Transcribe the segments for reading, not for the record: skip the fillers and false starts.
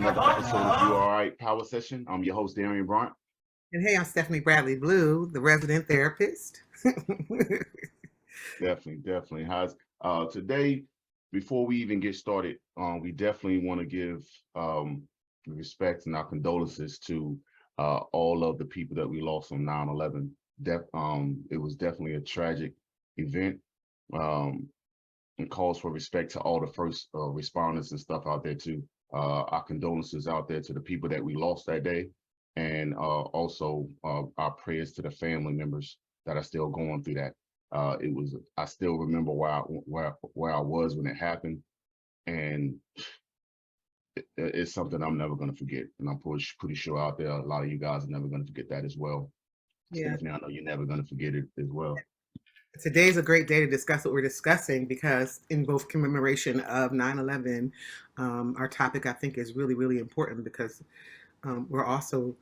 another episode of You All Right Power Session. I'm your host, Darian Bryant. And hey, I'm Stephanie Bradley Blue, the resident therapist. Definitely. How's today, before we even get started, we definitely want to give respect and our condolences to all of the people that we lost on 9/11. It was definitely a tragic event. And calls for respect to all the first responders and stuff out there too. Our condolences out there to the people that we lost that day, and also our prayers to the family members that are still going through that. I still remember where I was when it happened, and it's something I'm never going to forget. And I'm pretty sure out there a lot of you guys are never going to forget that as well. Yeah. Stephanie, I know you're never going to forget it as well. Today's a great day to discuss what we're discussing because in both commemoration of 9/11, our topic I think is really, really important because we're also,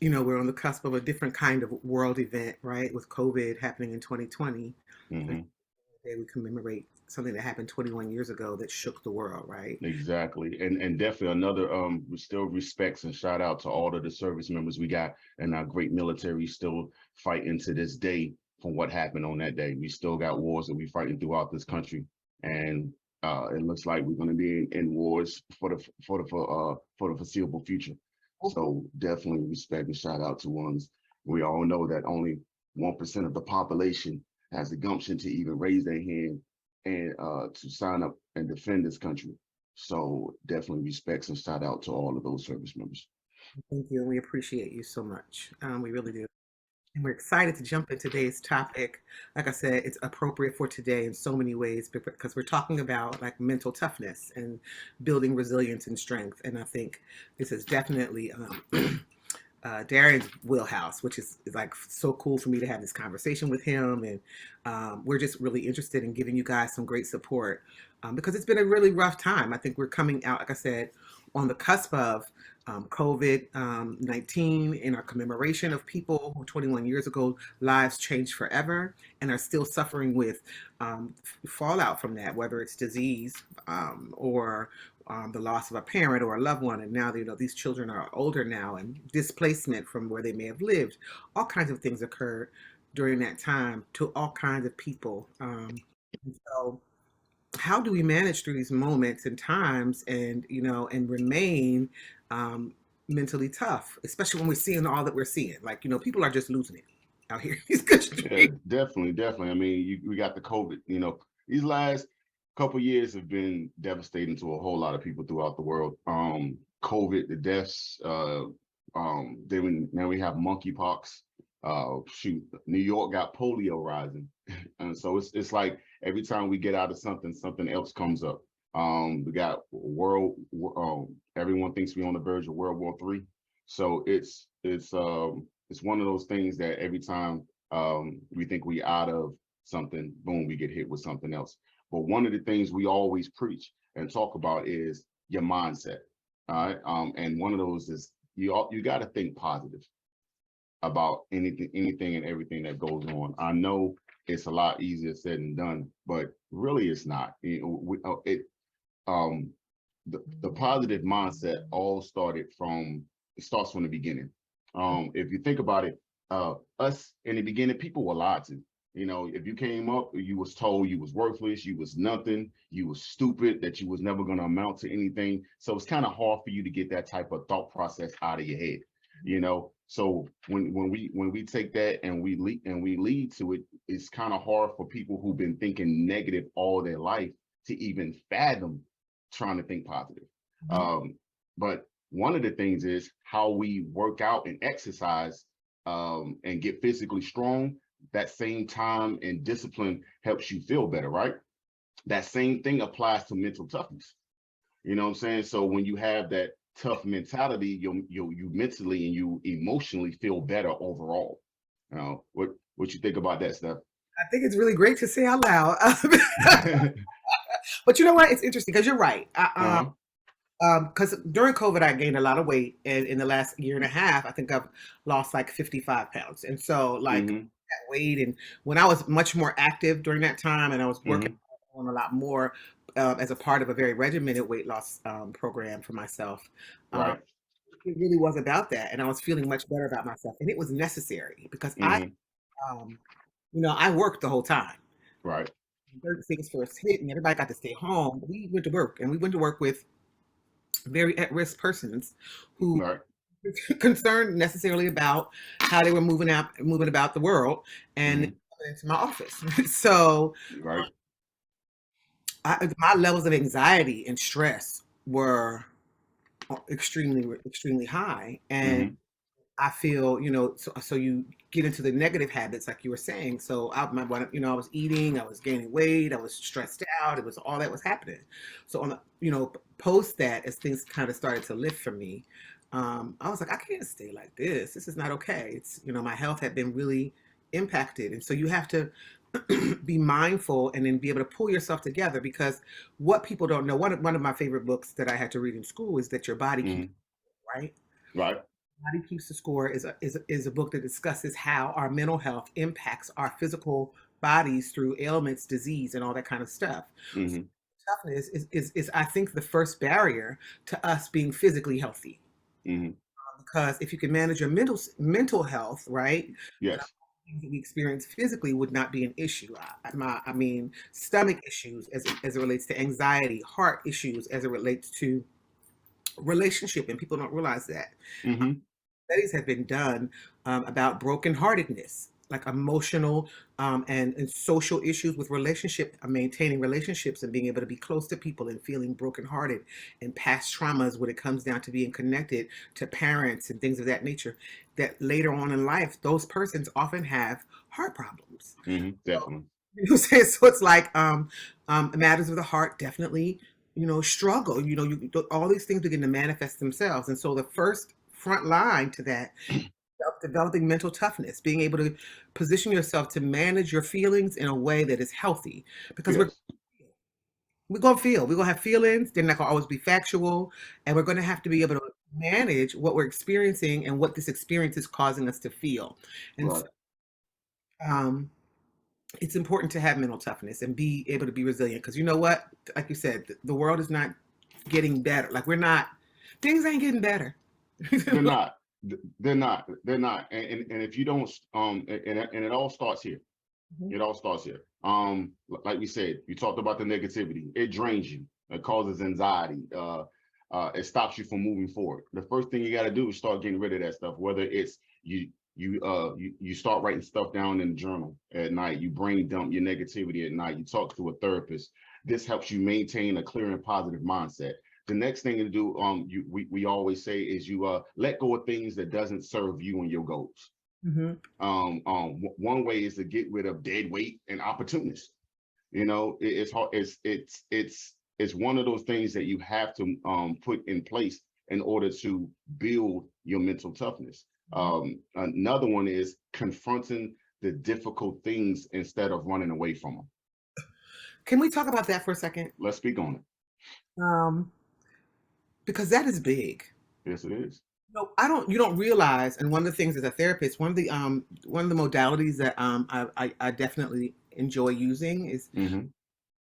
we're on the cusp of a different kind of world event, right? With COVID happening in 2020. Mm-hmm. Today we commemorate something that happened 21 years ago that shook the world, right? Exactly. And definitely another still respects and shout out to all of the service members we got and our great military still fighting to this day from what happened on that day. We still got wars that we're fighting throughout this country, and it looks like we're going to be in wars for the foreseeable future. So definitely respect and shout out to ones. We all know that only 1% of the population has the gumption to even raise their hand and to sign up and defend this country. So definitely respects and shout out to all of those service members. Thank you, and we appreciate you so much. We really do. And we're excited to jump into today's topic. Like I said, it's appropriate for today in so many ways because we're talking about like mental toughness and building resilience and strength. And I think this is definitely Darian's wheelhouse, which is like so cool for me to have this conversation with him. And we're just really interested in giving you guys some great support because it's been a really rough time. I think we're coming out, like I said, on the cusp of COVID-19 in our commemoration of people who 21 years ago lives changed forever and are still suffering with fallout from that, whether it's disease or the loss of a parent or a loved one. And now, these children are older now and displacement from where they may have lived. All kinds of things occurred during that time to all kinds of people. And so how do we manage through these moments and times and remain mentally tough, especially when we're seeing all that we're seeing? Like, people are just losing it out here. Yeah, definitely. I mean, we got the COVID, these last couple years have been devastating to a whole lot of people throughout the world. COVID, the deaths, now we have monkeypox. Shoot, New York got polio rising. And so it's like every time we get out of something else comes up. We got everyone thinks we're on the verge of World War III. So it's one of those things that every time we think we out of something, boom, we get hit with something else. But one of the things we always preach and talk about is your mindset. All right. And one of those is you got to think positive about anything and everything that goes on. I know it's a lot easier said than done, but really it's not. The positive mindset starts from the beginning. If you think about it, us in the beginning, people were lied to. If you came up, you was told you was worthless, you was nothing, you was stupid, that you was never going to amount to anything. So it's kind of hard for you to get that type of thought process out of your head. So when we take that and we lead to it, it's kind of hard for people who've been thinking negative all their life to even fathom trying to think positive. But one of the things is how we work out and exercise and get physically strong. That same time and discipline helps you feel better, right? That same thing applies to mental toughness. You know what I'm saying? So when you have that tough mentality, you mentally and you emotionally feel better overall. What you think about that, Steph? I think it's really great to say out loud. But you know what? It's interesting because you're right. Because during COVID, I gained a lot of weight, and in the last year and a half, I think I've lost like 55 pounds. And so, like that weight, and when I was much more active during that time, and I was working on a lot more, as a part of a very regimented weight loss program for myself. Um, Right. it really was about that, and I was feeling much better about myself, and it was necessary because Hmm. um, I worked the whole time. Right. Things first hit, and everybody got to stay home. We went to work, and we went to work with very at-risk persons who Right. concerned necessarily about how they were moving about the world, and Hmm. into my office. So Right. my levels of anxiety and stress were extremely high, and Hmm. I feel, so you get into the negative habits, like you were saying. So I was eating, I was gaining weight, I was stressed out. It was all that was happening. So post that, as things kind of started to lift for me, I was like, I can't stay like this. This is not okay. My health had been really impacted. And so you have to be mindful and then be able to pull yourself together, because what people don't know, one of my favorite books that I had to read in school is that your body keeps, Hmm. right? Right. Body Keeps the Score is a book that discusses how our mental health impacts our physical bodies through ailments, disease, and all that kind of stuff. Hmm. Toughness is I think the first barrier to us being physically healthy, Hmm. because if you can manage your mental health, right, then Yes. things that we experience physically would not be an issue. I mean, stomach issues as it relates to anxiety, heart issues as it relates to relationship, and people don't realize that. Hmm. Studies have been done about brokenheartedness, like emotional and social issues with maintaining relationships and being able to be close to people, and feeling brokenhearted, and past traumas when it comes down to being connected to parents and things of that nature. That later on in life, those persons often have heart problems. Hmm. Definitely. You know what I'm saying? So it's like matters of the heart definitely, struggle. All these things begin to manifest themselves. And so the first front line to that, developing mental toughness, being able to position yourself to manage your feelings in a way that is healthy. Because Yes. we're gonna have feelings, they're not gonna always be factual, and we're gonna have to be able to manage what we're experiencing and what this experience is causing us to feel. And so, Right. um it's important to have mental toughness and be able to be resilient, because you know what, like you said, the world is not getting better. Like, we're not, things ain't getting better. They're not. They're not. They're not. And if you don't, and it all starts here. It all starts here. Like we said, you talked about the negativity. It drains you. It causes anxiety. It stops you from moving forward. The first thing you got to do is start getting rid of that stuff. Whether it's you start writing stuff down in the journal at night. You brain dump your negativity at night. You talk to a therapist. This helps you maintain a clear and positive mindset. The next thing to do, we always say, is you let go of things that doesn't serve you and your goals. Hmm. One way is to get rid of dead weight and opportunists. It's hard. It's one of those things that you have to put in place in order to build your mental toughness. Another one is confronting the difficult things instead of running away from them. Can we talk about that for a second? Let's speak on it. um because that is big. Yes, it is. No, you don't realize, and one of the things as a therapist, one of the modalities that I definitely enjoy using Hmm.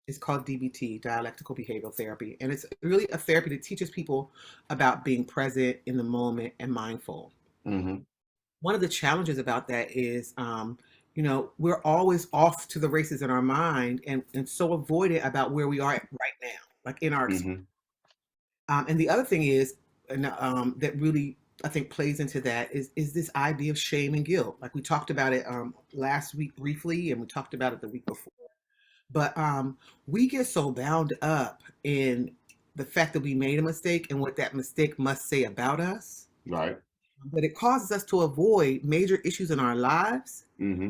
is called DBT, dialectical behavioral therapy, and it's really a therapy that teaches people about being present in the moment and mindful. Hmm. One of the challenges about that is, we're always off to the races in our mind, and so avoided about where we are right now, like in our experience. Hmm. And the other thing is, and that really I think plays into that, is this idea of shame and guilt. Like we talked about it last week briefly, and we talked about it the week before. But we get so bound up in the fact that we made a mistake and what that mistake must say about us, Right. that it causes us to avoid major issues in our lives Hmm.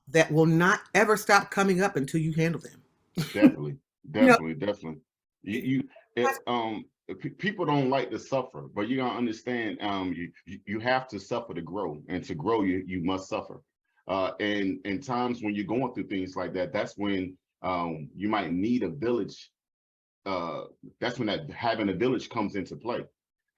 that will not ever stop coming up until you handle them. Definitely, You know, definitely, definitely. You, it- you, people don't like to suffer, but you gotta understand, you have to suffer to grow, and to grow, you must suffer. And in times when you're going through things like that, that's when you might need a village. Uh, that's when that having a village comes into play.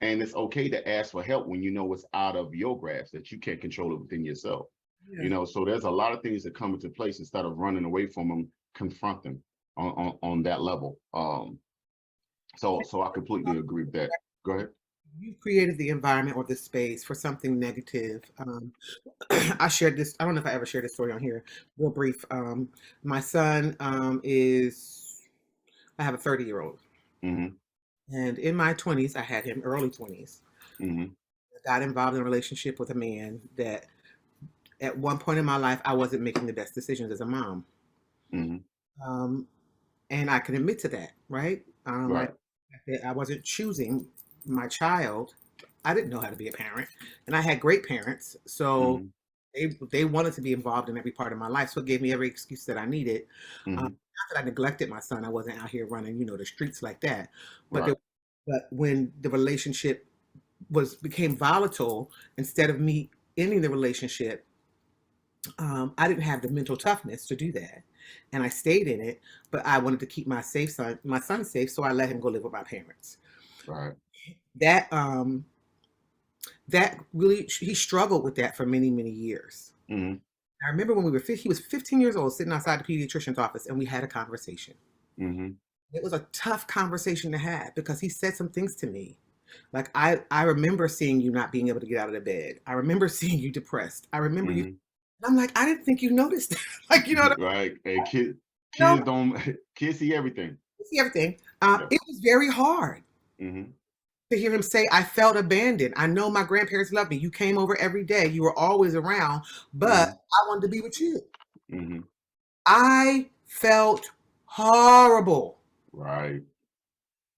And it's okay to ask for help when you know it's out of your grasp, that you can't control it within yourself. yeah. So there's a lot of things that come into place. Instead of running away from them, confront them. on that level. So I completely agree with that. Go ahead. You created the environment or the space for something negative. I shared this. I don't know if I ever shared this story on here. Real brief. My son is. I have a 30-year-old, Mm-hmm. and in my 20s, I had him early 20s. Mm-hmm. I got involved in a relationship with a man that, at one point in my life, I wasn't making the best decisions as a mom, Mm-hmm. um, and I can admit to that. Right? Right. I wasn't choosing my child. I didn't know how to be a parent, and I had great parents, so Mm-hmm. they wanted to be involved in every part of my life. So it gave me every excuse that I needed. Mm-hmm. Not that I neglected my son. I wasn't out here running, the streets like that. But Right. but when the relationship became volatile, instead of me ending the relationship, I didn't have the mental toughness to do that, and I stayed in it. But I wanted to keep my son safe, so I let him go live with my parents. Right. That that really, he struggled with that for many, many years. Mm-hmm. I remember when he was 15 years old, sitting outside the pediatrician's office, and we had a conversation. Mm-hmm. It was a tough conversation to have because he said some things to me. Like, I remember seeing you not being able to get out of the bed. I remember seeing you depressed. I remember you. Mm-hmm. I'm like, I didn't think you noticed that. Like, what Right. Hey, I mean? kids don't kids see everything. See everything. Yeah. It was very hard Mm-hmm. to hear him say, I felt abandoned. I know my grandparents loved me. You came over every day. You were always around, but Mm-hmm. I wanted to be with you. Mm-hmm. I felt horrible, Right.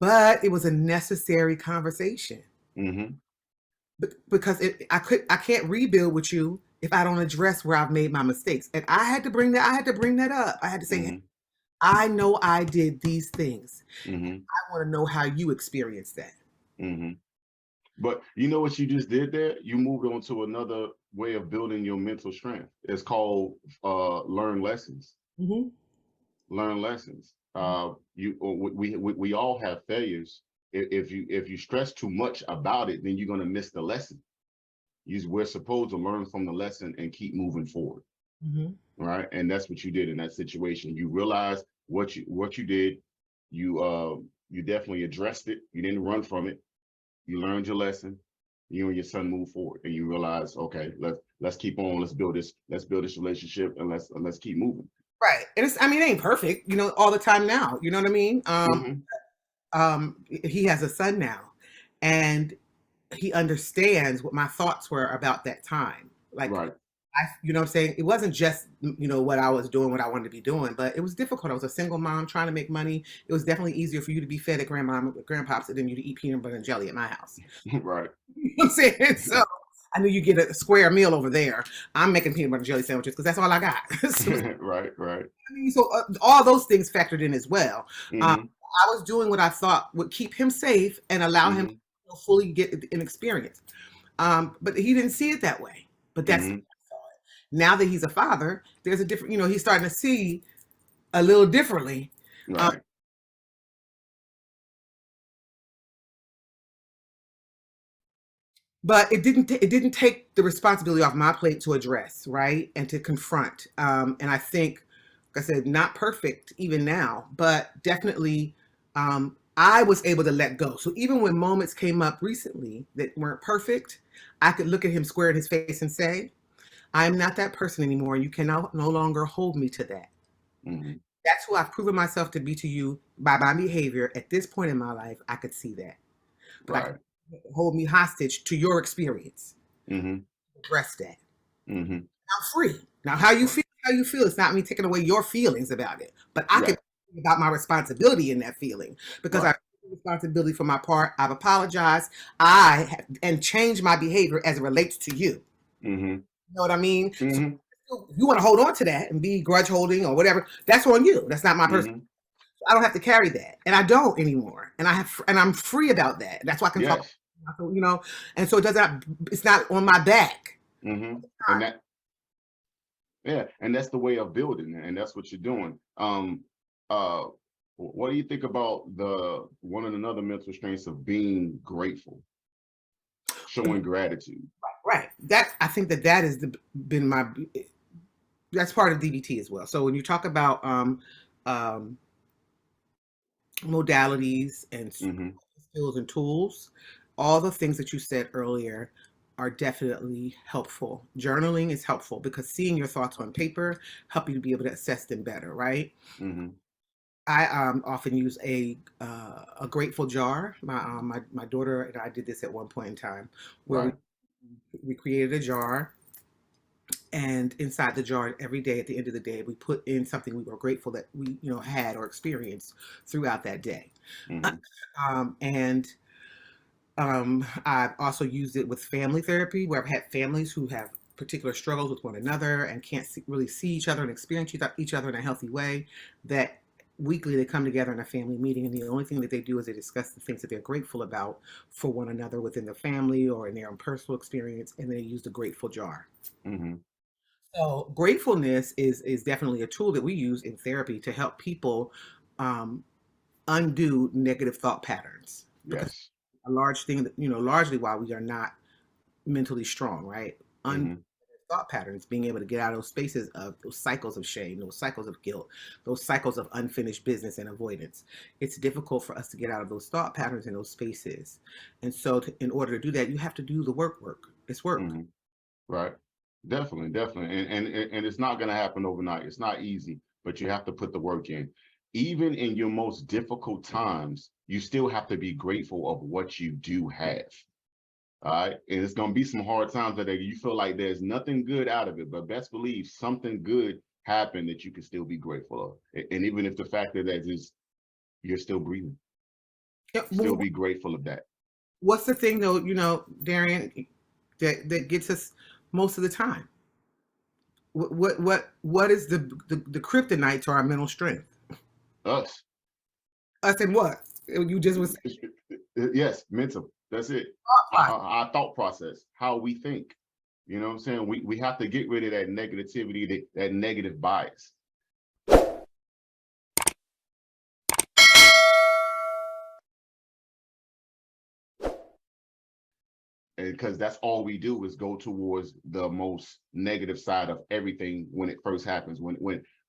but it was a necessary conversation. Mm-hmm. Because I can't rebuild with you if I don't address where I've made my mistakes. And I had to bring that up. I had to say, hey, Mm-hmm. I know I did these things. Mm-hmm. I want to know how you experienced that. Mm-hmm. But you know what you just did there? You moved on to another way of building your mental strength. It's called learn lessons. Mm-hmm. Learn lessons. We all have failures. If you stress too much about it, then you're gonna miss the lesson. We're supposed to learn from the lesson and keep moving forward, Mm-hmm. right? And that's what you did in that situation. You realized what you did. You definitely addressed it. You didn't run from it. You learned your lesson. You and your son move forward, and you realize, okay, let's keep on. Let's build this relationship, and let's keep moving. Right. And I mean, it ain't perfect, all the time now. You know what I mean? Mm-hmm. He has a son now, and he understands what my thoughts were about that time. Like, Right. what I'm saying? It wasn't just, what I was doing, what I wanted to be doing, but it was difficult. I was a single mom trying to make money. It was definitely easier for you to be fed at grandpa's than you to eat peanut butter and jelly at my house. Right. You know what I'm saying? So I knew you get a square meal over there. I'm making peanut butter and jelly sandwiches because that's all I got. So, Right. Right. all those things factored in as well. Mm-hmm. I was doing what I thought would keep him safe and allow him Mm-hmm. to fully get an experience. But he didn't see it that way. But that's Mm-hmm. now that he's a father, there's a different, he's starting to see a little differently. Um, Right. but it didn't take the responsibility off my plate to address, right, and to confront. And I think, like I said, not perfect even now, but definitely, I was able to let go. So even when moments came up recently that weren't perfect, I could look at him square in his face and say, I'm not that person anymore. You can no longer hold me to that. Mm-hmm. That's who I've proven myself to be to you by my behavior at this point in my life. I could see that, but I Right. could hold me hostage to your experience. Mm-hmm. Address that. Mm-hmm. I'm free. Now, how you feel. It's not me taking away your feelings about it, but I can Right. think about my responsibility in that feeling because I Right. take responsibility for my part. I've apologized. And changed my behavior as it relates to you. Mm-hmm. You know what I mean? So Mm-hmm. if you want to hold on to that and be grudge holding or whatever, that's on you. That's not my person. Mm-hmm. I don't have to carry that, and I don't anymore. And I'm free about that. That's why I can talk. Yes. And so it does not. It's not on my back. Mm-hmm. And that, yeah, and that's the way of building, and that's what you're doing. Uh, what do you think about the one and another mental strengths of being grateful, showing gratitude? Right. I think that has been that's part of DBT as well. So when you talk about modalities and Mm-hmm. skills and tools, all the things that you said earlier are definitely helpful. Journaling is helpful because seeing your thoughts on paper help you to be able to assess them better, right? Mm-hmm. I often use a grateful jar. My daughter and I did this at one point in time, where Right. we created a jar, and inside the jar every day at the end of the day we put in something we were grateful that we had or experienced throughout that day. Mm-hmm. And I've also used it with family therapy, where I've had families who have particular struggles with one another and can't really see each other and experience each other in a healthy way. That weekly they come together in a family meeting, and the only thing that they do is they discuss the things that they're grateful about for one another within the family or in their own personal experience, and they use the grateful jar. Mm-hmm. So gratefulness is definitely a tool that we use in therapy to help people um, undo negative thought patterns, because Yes. a large thing that largely why we are not mentally strong, right? Undo Mm-hmm. thought patterns, being able to get out of those spaces of those cycles of shame, those cycles of guilt, those cycles of unfinished business and avoidance. It's difficult for us to get out of those thought patterns in those spaces, and so in order to do that, you have to do the work. It's work. Mm-hmm. Right. Definitely, definitely. And it's not gonna happen overnight. It's not easy, but you have to put the work in. Even in your most difficult times, you still have to be grateful of what you do have. All right. And it's gonna be some hard times that you feel like there's nothing good out of it, but best believe something good happened that you can still be grateful of. And even if the fact that is you're still breathing, Yeah, still be grateful of that. what's the thing though, Darian, that gets us most of the time? What is the kryptonite to our mental strength? Us. I said what? You just was Yes, mental. That's it. saying. Our thought process, how we think. You know what I'm saying? We have to get rid of that negativity, that negative bias. Because that's all we do is go towards the most negative side of everything when it first happens. When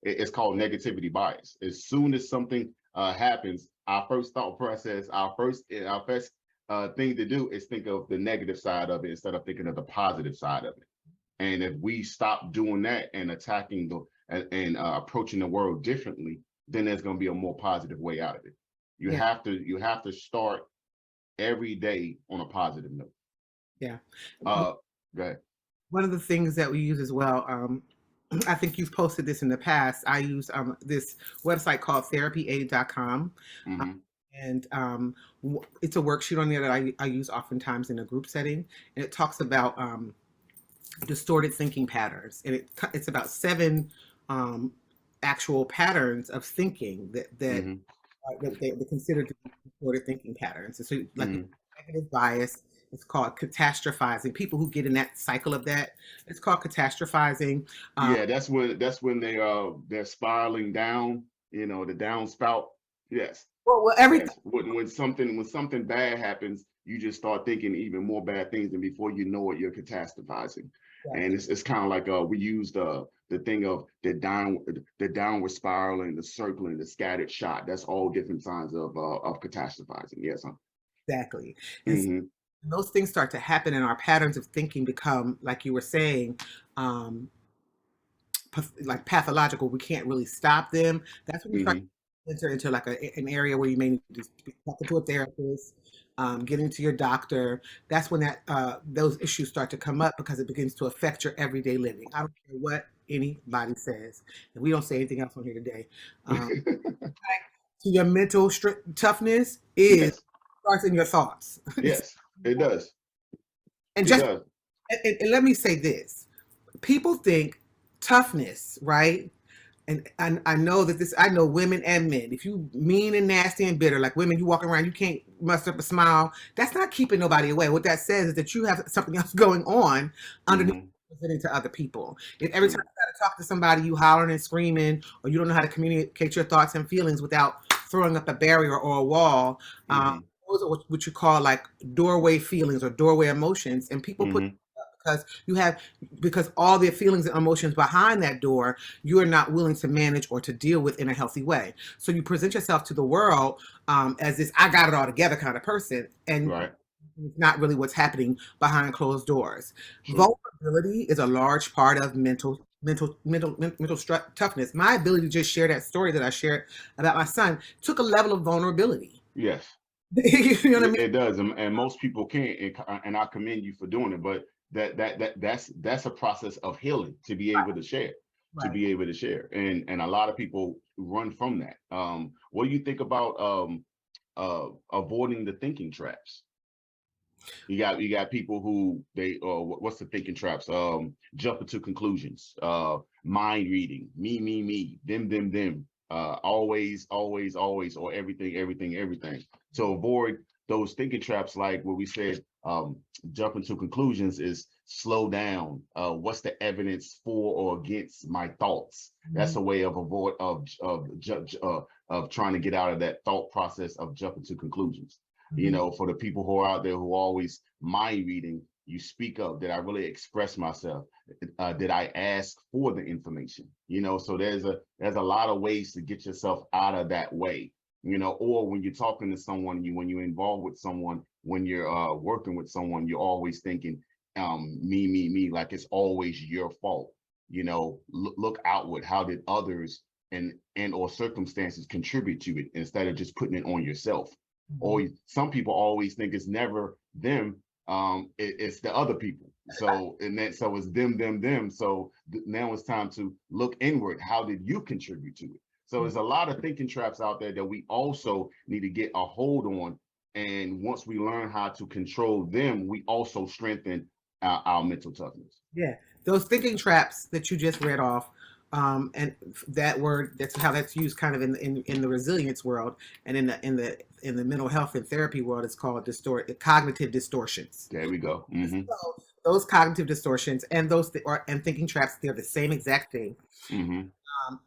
it's called negativity bias. As soon as something happens, our first thought process, our first thing to do is think of the negative side of it instead of thinking of the positive side of it. And if we stop doing that and attacking and approaching the world differently, then there's going to be a more positive way out of it. Yeah, You have to start every day on a positive note. yeah. Uh, go ahead. One of the things that we use as well, I think you've posted this in the past. I use this website called therapyaid.com. Uh, Mm-hmm. and it's a worksheet on there that I use oftentimes in a group setting. And it talks about distorted thinking patterns. And it's about 7 um, actual patterns of thinking Mm-hmm. that they're considered to be distorted thinking patterns. And so, like Mm-hmm. negative bias, it's called catastrophizing. People who get in that cycle of that, it's called catastrophizing. Um, Yeah, that's when they're spiraling down, the downspout. Yes. well, everything. Yes. When something bad happens, you just start thinking even more bad things, and before you know it, you're catastrophizing. And Exactly. it's kind of like we use the thing of the downward spiral and the circling, the scattered shot. That's all different signs of catastrophizing. Yes. Huh? Exactly. And so Mm-hmm. when those things start to happen, and our patterns of thinking become, like you were saying, um, like pathological. We can't really stop them. That's when you start Mm-hmm. to enter into like an area where you may need to be talking to a therapist, getting to your doctor. That's when those issues start to come up because it begins to affect your everyday living. I don't care what anybody says, and we don't say anything else on here today. To your mental toughness is Yes. starts in your thoughts. Yes. It does. And It just does. and let me say this: people think toughness, right? And I know that I know women and men. If you mean and nasty and bitter, like women, you walk around, you can't muster up a smile. That's not keeping nobody away. What that says is that you have something else going on underneath Mm-hmm. presenting to other people. If every time Mm-hmm. you got to talk to somebody, you hollering and screaming, or you don't know how to communicate your thoughts and feelings without throwing up a barrier or a wall, um, Mm-hmm. those are what you call like doorway feelings or doorway emotions. And people put Mm-hmm. because because all the feelings and emotions behind that door you are not willing to manage or to deal with in a healthy way. So you present yourself to the world as this I got it all together kind of person, and Right. it's not really what's happening behind closed doors. True. Vulnerability is a large part of toughness. My ability to just share that story that I shared about my son took a level of vulnerability. Yes. You know what I mean? It does, and most people can't, and I commend you for doing it. But that's a process of healing to be able to share, Right. and a lot of people run from that. What do you think about avoiding the thinking traps? You got people who they what's the thinking traps? Jumping to conclusions, mind reading, me, them, always, always, always, or everything, everything, everything. To avoid those thinking traps, like what we said, jumping to conclusions is slow down. What's the evidence for or against my thoughts? That's a way of avoid of trying to get out of that thought process of jumping to conclusions. For the people who are out there who are always mind reading, you speak up. Did I really express myself? Did I ask for the information? So there's a lot of ways to get yourself out of that way. Or when you're talking to someone, when you're involved with someone, when you're working with someone, you're always thinking, me, like it's always your fault. Look outward. How did others and or circumstances contribute to it instead of just putting it on yourself? Or some people always think it's never them, it's the other people. So it's them. So now it's time to look inward. How did you contribute to it? So there's a lot of thinking traps out there that we also need to get a hold on. And once we learn how to control them, we also strengthen our mental toughness. Yeah, those thinking traps that you just read off, and that word, that's how that's used kind of in the resilience world, and in the mental health and therapy world, it's called cognitive distortions. There we go. So those cognitive distortions and and thinking traps, they're the same exact thing.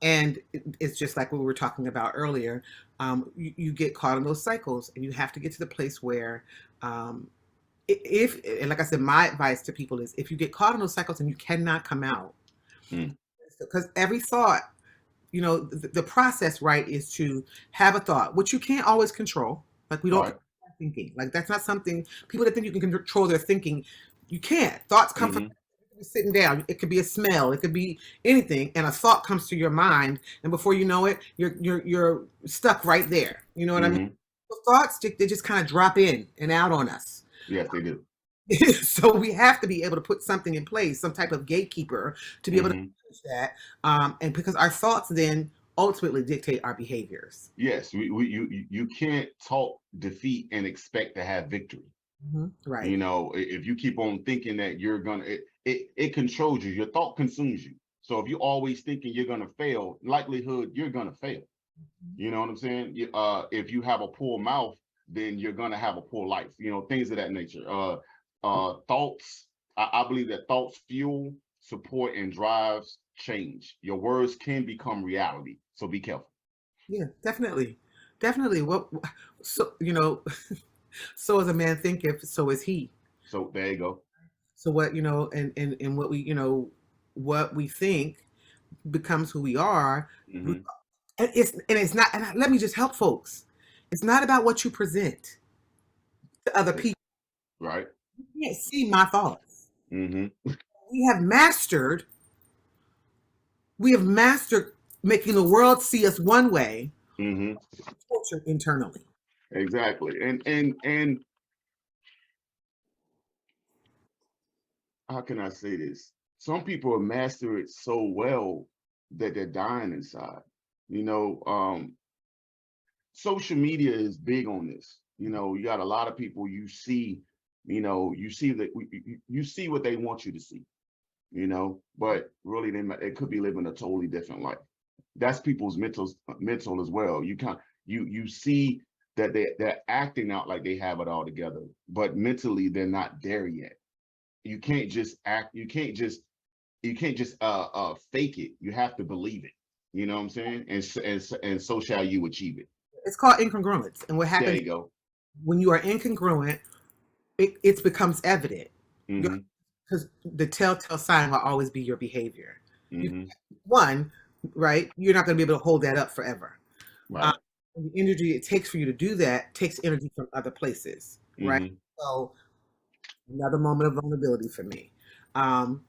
And it's just like what we were talking about earlier. You get caught in those cycles, and you have to get to the place where, if and like I said, my advice to people is if you get caught in those cycles and you cannot come out, because every thought, the process, right, is to have a thought, which you can't always control. Like we don't Right. thinking. Like that's not something people that think you can control their thinking. You can't. Thoughts come from sitting down. It could be a smell. It could be anything, and a thought comes to your mind, and before you know it, you're stuck right there. You know what I mean? Thoughts, they just kind of drop in and out on us. Yes, they do. So we have to be able to put something in place, some type of gatekeeper to be able to manage that, and because our thoughts then ultimately dictate our behaviors. Yes, you can't talk defeat and expect to have victory. Right. If you keep on thinking that you're gonna, it controls you. Your thought consumes you. So if you're always thinking you're gonna fail, likelihood you're gonna fail. You know what I'm saying? If you have a poor mouth, then you're gonna have a poor life. Things of that nature. Thoughts. I believe that thoughts fuel, support, and drives change. Your words can become reality. So be careful. Yeah, definitely, definitely. So so as a man thinketh, so is he. So there you go. So what and what we think becomes who we are. hmm And it's not. And let me just help folks. It's not about what you present to other people. Right. You can't see my thoughts. hmm We have mastered. We have mastered making the world see us one way, hmm culture internally. Exactly. And how can I say this? Some people master it so well that they're dying inside. You know, social media is big on this. You got a lot of people you see that you see what they want you to see, but really they could be living a totally different life. That's people's mental as well. You see that they're acting out like they have it all together, but mentally they're not there yet. You can't just act, you can't just fake it. You have to believe it. You know what I'm saying? And so shall you achieve it. It's called incongruence. And what There happens you go. when you are incongruent, it becomes evident. Your hmm because the telltale sign will always be your behavior. You, Mm-hmm. one, right? You're not going to be able to hold that up forever. Um, Right. and the energy it takes for you to do that takes energy from other places, right? Mm-hmm. So another moment of vulnerability for me. Um,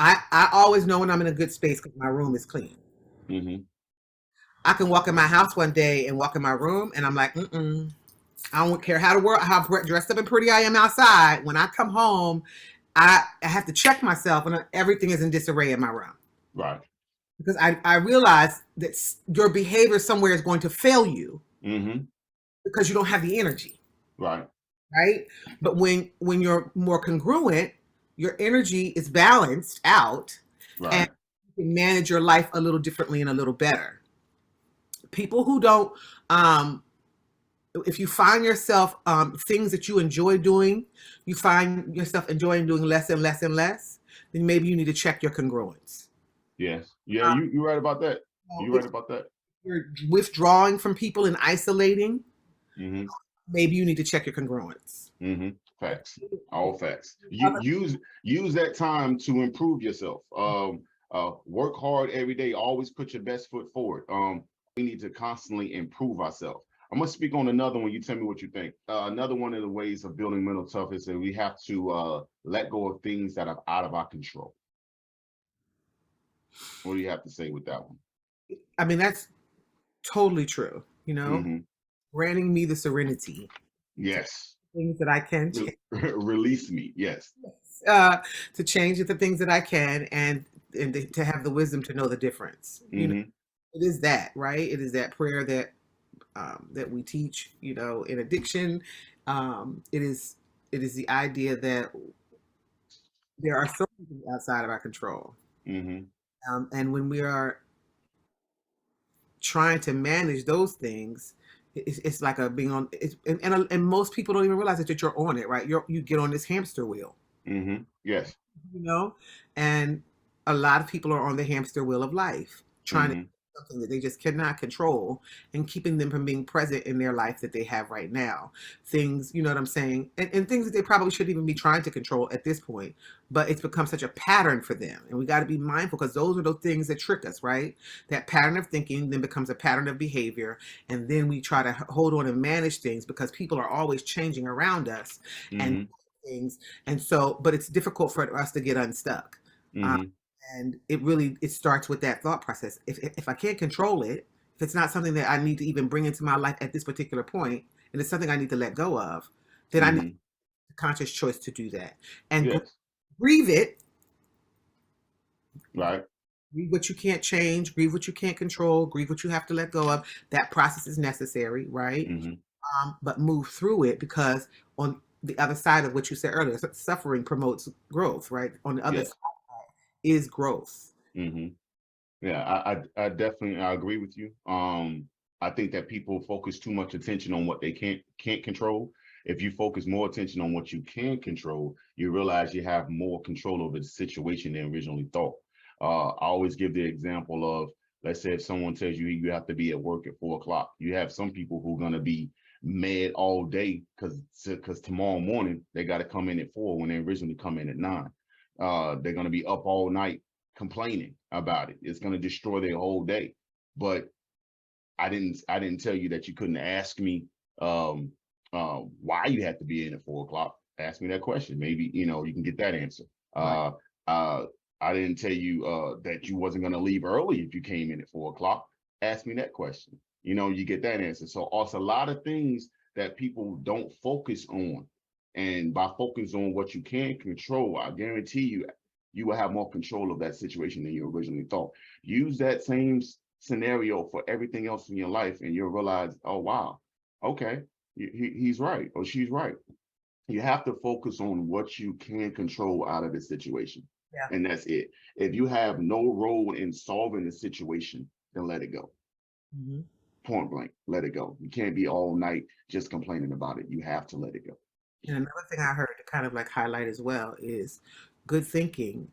I always know when I'm in a good space because my room is clean. Mm-hmm. I can walk in my house one day and walk in my room, and I'm like, mm-mm. I don't care how the world, how dressed up and pretty I am outside. When I come home, I have to check myself, and everything is in disarray in my room Right. because I realize that your behavior somewhere is going to fail you Mm-hmm. because you don't have the energy, Right. right? But when you're more congruent, your energy is balanced out, and Right. you can manage your life a little differently and a little better. People who don't, um, if you find yourself things that you enjoy doing, you find yourself enjoying doing less and less and less, then maybe you need to check your congruence. Yes. Yeah, you right about that. You right If about that. you're withdrawing from people and isolating, Mm-hmm. maybe you need to check your congruence. Mm-hmm. Facts. All facts. You use that time to improve yourself. Work hard every day. Always put your best foot forward. We need to constantly improve ourselves. I'm gonna speak on another one. You tell me what you think. Another one of the ways of building mental toughness is that we have to let go of things that are out of our control. What do you have to say with that one? I mean, that's totally true. Mm-hmm. Granting me the serenity to Yes. things that I can Release me. Yes. uh, to change the things that I can, and to have the wisdom to know the difference. Mm-hmm. It is that, right? It is that prayer that we teach, in addiction. It is the idea that there are so many things outside of our control, Mm-hmm. and when we are trying to manage those things, it's like a being on. And most people don't even realize that you're on it, right? You get on this hamster wheel, Mm-hmm. Yes. you know, and a lot of people are on the hamster wheel of life, trying to Mm-hmm. do something that they just cannot control, and keeping them from being present in their life that they have right now. Things, you know what I'm saying, and things that they probably shouldn't even be trying to control at this point, but it's become such a pattern for them, and we got to be mindful because those are those things that trick us, right? That pattern of thinking then becomes a pattern of behavior, and then we try to hold on and manage things because people are always changing around us, and Mm-hmm. things. And so, but it's difficult for us to get unstuck. Um, Mm-hmm. and it starts with that thought process. If I can't control it, if it's not something that I need to even bring into my life at this particular point, and it's something I need to let go of, then I need Mm-hmm. a conscious choice to do that and Yes. grieve it. Right. Grieve what you can't change, grieve what you can't control, grieve what you have to let go of. That process is necessary, right? Mm-hmm. But move through it because on the other side of what you said earlier, suffering promotes growth, right? On the other Yes. side is growth. Mm-hmm. Yeah, I definitely I agree with you. I think that people focus too much attention on what they can't control. If you focus more attention on what you can control, you realize you have more control over the situation than originally thought. I always give the example of, let's say if someone tells you you have to be at work at 4 o'clock, you have some people who are gonna be mad all day because tomorrow morning they got to come in at 4 when they originally come in at 9. They're gonna be up all night complaining about it. It's going to destroy their whole day. But I didn't tell you that you couldn't ask me um, why you had to be in at 4 o'clock. Ask me that question. Maybe you can get that answer. Right. Uh, I didn't tell you that you wasn't going to leave early if you came in at 4 o'clock. Ask me that question. You get that answer. So also a lot of things that people don't focus on. And by focusing on what you can control, I guarantee you will have more control of that situation than you originally thought. Use that same scenario for everything else in your life, and you'll realize, oh wow, okay, he's right or she's right. You have to focus on what you can control out of the situation, Yeah. and that's it. If you have no role in solving the situation, then let it go. Mhm. Point blank, let it go. You can't be all night just complaining about it. You have to let it go. And another thing I heard to kind of like highlight as well is good thinking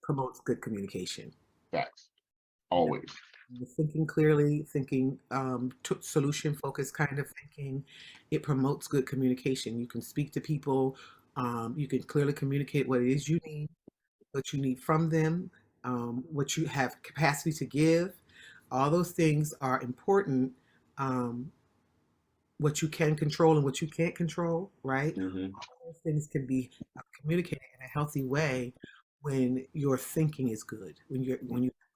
promotes good communication. Facts. You know, Always. thinking clearly, thinking solution focused kind of thinking, it promotes good communication. You can speak to people You can clearly communicate what it is you need, what you need from them, what you have capacity to give. All those things are important. Um, what you can control and what you can't control, right? Hmm. All those things can be communicated in a healthy way when your thinking is good, when you have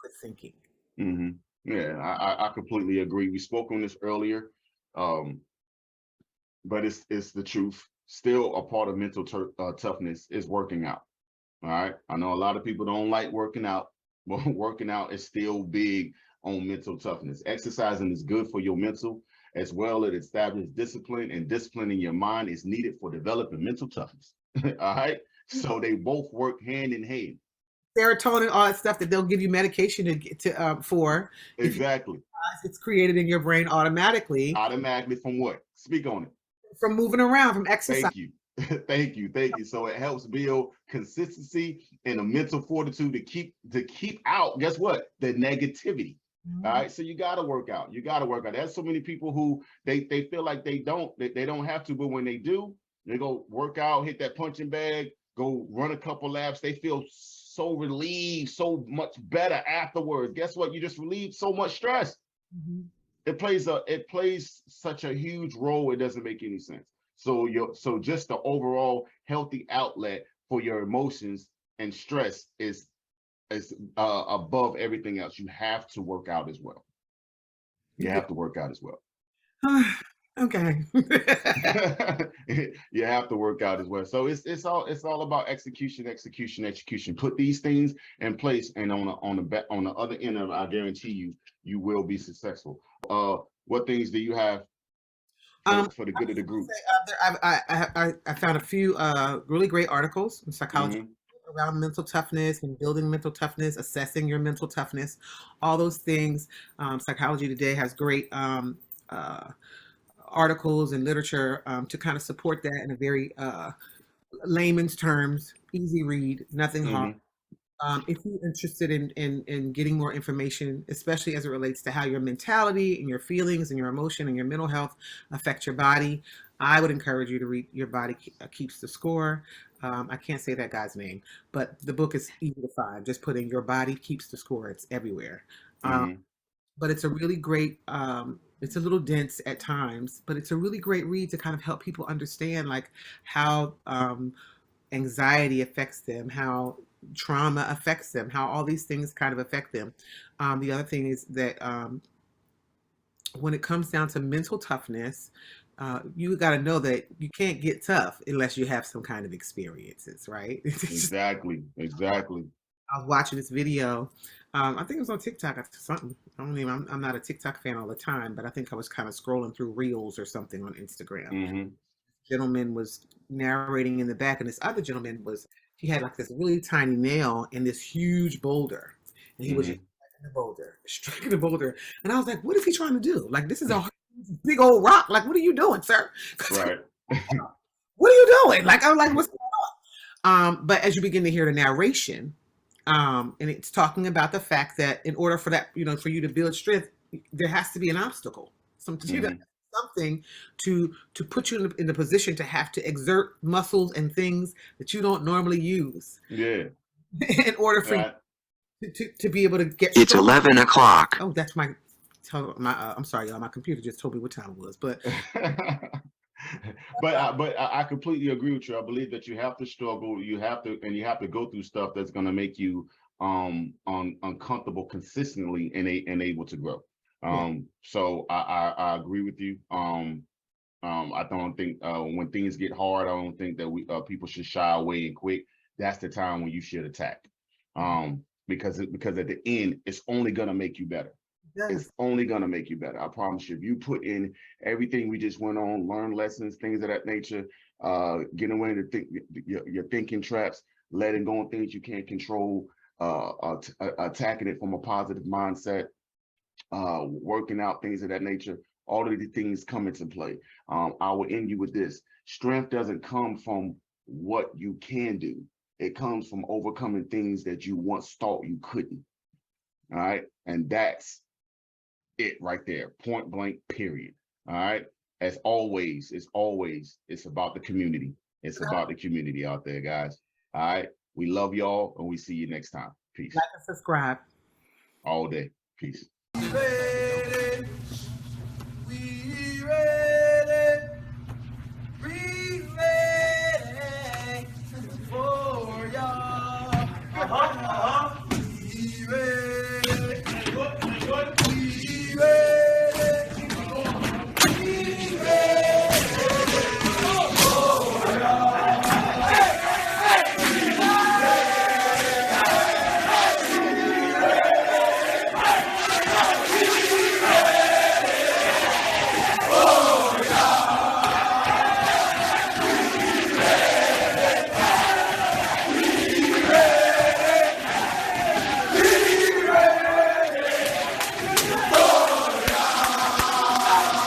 good thinking. Hmm. Yeah, I completely agree. We spoke on this earlier, um, but it's the truth. Still, a part of mental toughness is working out. All right. I know a lot of people don't like working out, but working out is still big on mental toughness. Exercising is good for your mental as well. It establishes discipline, and discipline in your mind is needed for developing mental toughness. All right. So they both work hand in hand. Serotonin, all that stuff that they'll give you medication to get to for. If you Exactly. it's created in your brain automatically Automatically from what? Speak on it. from moving around, from exercise. Thank you. Thank you. Thank you. So it helps build consistency and a mental fortitude to keep out, guess what? The negativity. All Mhm. right. So you gotta work out. You gotta work out. There's so many people who they feel like they don't have to, but when they do, they go work out, hit that punching bag, go run a couple laps. They feel so relieved, so much better afterwards. Guess what? You just relieved so much stress. Mhm. It plays such a huge role. It doesn't make any sense. So just the overall healthy outlet for your emotions and stress is above everything else. You have to work out as well. You have to work out as well. Okay. You have to work out as well. So it's all about execution, execution, execution. Put these things in place, and on the other end of it, I guarantee you will be successful. What things do you have for the I good of just the want to group? say, I found a few really great articles in psychology Hmm. around mental toughness and building mental toughness, assessing your mental toughness, all those things. Psychology Today has great uh, articles and literature to kind of support that in a very layman's terms, easy read, nothing hard. Hmm. If you're interested in getting more information, especially as it relates to how your mentality and your feelings and your emotion and your mental health affect your body, I would encourage you to read Your Body Keeps the Score. I can't say that guy's name, but the book is easy to find. Just put in Your Body Keeps the Score. It's everywhere. Um, Hmm. but it's a really great, it's a little dense at times, but it's a really great read to kind of help people understand like how anxiety affects them, how trauma affects them, how all these things kind of affect them. The other thing is that when it comes down to mental toughness, you got to know that you can't get tough unless you have some kind of experiences, right? Exactly. Exactly. I was watching this video. I think it was on TikTok or something. I don't even. I'm not a TikTok fan all the time, but I think I was kind of scrolling through Reels or something on Instagram. Hmm. Gentleman was narrating in the back, and this other gentleman was he had like this really tiny nail in this huge boulder, and he was just Hmm. striking the boulder, and I was like, "What is he trying to do? Like this is a big old rock. Like what are you doing, sir? Right. What are you doing? Like I'm like what's going on?" But as you begin to hear the narration, and it's talking about the fact that in order for that, for you to build strength, there has to be an obstacle, Hmm. something to put you in the position to have to exert muscles and things that you don't normally use Yeah. in order for you Right. to be able to get It's strong. 11 o'clock. Oh, that's I'm sorry, y'all. My computer just told me what time it was, but But I completely agree with you. I believe that you have to struggle, you have to go through stuff that's going to make you uncomfortable consistently and able to grow. yeah, So I agree with you. I don't think when things get hard, I don't think that we people should shy away and quit. That's the time when you should attack. Because at the end, it's only gonna make you better. It's yes. only gonna make you better. I promise you. If you put in everything we just went on, learn lessons, things of that nature, getting away to think your thinking traps, letting go of things you can't control, attacking it from a positive mindset, working out, things of that nature. All of the things come into play. I will end you with this. Strength doesn't come from what you can do. It comes from overcoming things that you once thought you couldn't. All right. And that's it right there. Point blank, period. All right. As always, it's about the community. It's about the community out there, guys. All right. We love y'all, and we see you next time. Peace. Like and subscribe. All day. Peace. Ready, we ready, we ready for y'all.